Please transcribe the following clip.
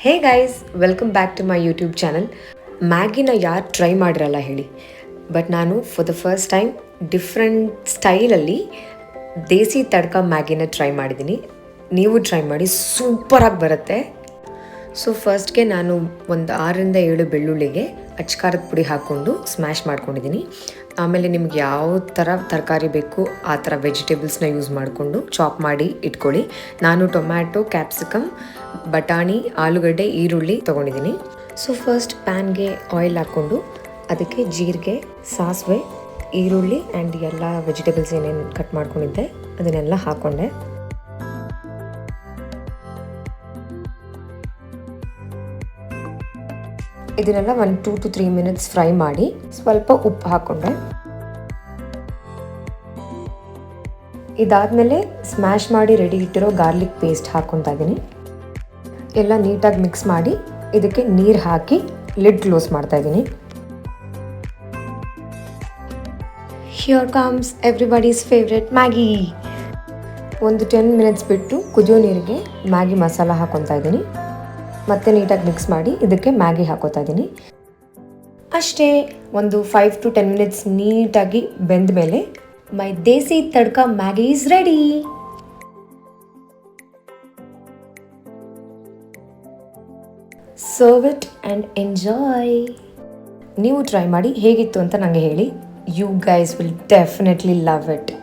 Hey guys, welcome back to my YouTube channel. ಮ್ಯಾಗಿನ ಯಾರು try ಮಾಡಿರಲ್ಲ ಹೇಳಿ, ಬಟ್ ನಾನು for the first time different ಸ್ಟೈಲಲ್ಲಿ ದೇಸಿ ತಡ್ಕ ಮ್ಯಾಗಿನ ಟ್ರೈ ಮಾಡಿದ್ದೀನಿ. ನೀವು ಟ್ರೈ ಮಾಡಿ, ಸೂಪರಾಗಿ ಬರುತ್ತೆ. ಸೊ ಫಸ್ಟ್ಗೆ ನಾನು ಒಂದು 6-7 ಬೆಳ್ಳುಳ್ಳಿಗೆ ಅಚ್ಕಾರದ ಪುಡಿ ಹಾಕ್ಕೊಂಡು ಸ್ಮ್ಯಾಶ್ ಮಾಡ್ಕೊಂಡಿದ್ದೀನಿ. ಆಮೇಲೆ ನಿಮ್ಗೆ ಯಾವ ಥರ ತರಕಾರಿ ಬೇಕು ಆ ಥರ ವೆಜಿಟೇಬಲ್ಸ್ನ ಯೂಸ್ ಮಾಡಿಕೊಂಡು ಚಾಪ್ ಮಾಡಿ ಇಟ್ಕೊಳ್ಳಿ. ನಾನು ಟೊಮ್ಯಾಟೊ, ಕ್ಯಾಪ್ಸಿಕಮ್, ಬಟಾಣಿ, ಆಲೂಗಡ್ಡೆ, ಈರುಳ್ಳಿ ತೊಗೊಂಡಿದ್ದೀನಿ. ಸೊ ಫಸ್ಟ್ ಪ್ಯಾನ್ಗೆ ಆಯಿಲ್ ಹಾಕ್ಕೊಂಡು ಅದಕ್ಕೆ ಜೀರಿಗೆ, ಸಾಸಿವೆ, ಈರುಳ್ಳಿ ಆ್ಯಂಡ್ ಎಲ್ಲ ವೆಜಿಟೇಬಲ್ಸ್ ಏನೇನು ಕಟ್ ಮಾಡ್ಕೊಂಡಿದ್ದೆ ಅದನ್ನೆಲ್ಲ ಹಾಕ್ಕೊಂಡೆ. ಇದನ್ನೆಲ್ಲ 1 to 3 minutes ಫ್ರೈ ಮಾಡಿ ಸ್ವಲ್ಪ ಉಪ್ಪು ಹಾಕ್ಕೊಂಡೆ. ಇದಾದಮೇಲೆ ಸ್ಮ್ಯಾಶ್ ಮಾಡಿ ರೆಡಿ ಇಟ್ಟಿರೋ ಗಾರ್ಲಿಕ್ ಪೇಸ್ಟ್ ಹಾಕ್ಕೊತಾ ಇದ್ದೀನಿ. ಎಲ್ಲ ನೀಟಾಗಿ ಮಿಕ್ಸ್ ಮಾಡಿ ಇದಕ್ಕೆ ನೀರು ಹಾಕಿ ಲಿಡ್ ಕ್ಲೋಸ್ ಮಾಡ್ತಾ ಇದ್ದೀನಿ. Here comes everybody's favourite Maggi. ಒಂದು 10 minutes ಬಿಟ್ಟು ಕುದಿಯೋ ನೀರಿಗೆ ಮ್ಯಾಗಿ ಮಸಾಲ ಹಾಕ್ಕೊತಾ ಇದ್ದೀನಿ. ಮತ್ತೆ ನೀಟಾಗಿ ಮಿಕ್ಸ್ ಮಾಡಿ ಇದಕ್ಕೆ ಮ್ಯಾಗಿ ಹಾಕೋತಾ ಇದ್ದೀನಿ. ಅಷ್ಟೇ, ಒಂದು 5 to 10 minutes ನೀಟಾಗಿ ಬೆಂದ ಮೇಲೆ my desi tadka Maggi is ready. Serve it and enjoy. ನೀವು ಟ್ರೈ ಮಾಡಿ ಹೇಗಿತ್ತು ಅಂತ ನನಗೆ ಹೇಳಿ. You guys will definitely love it.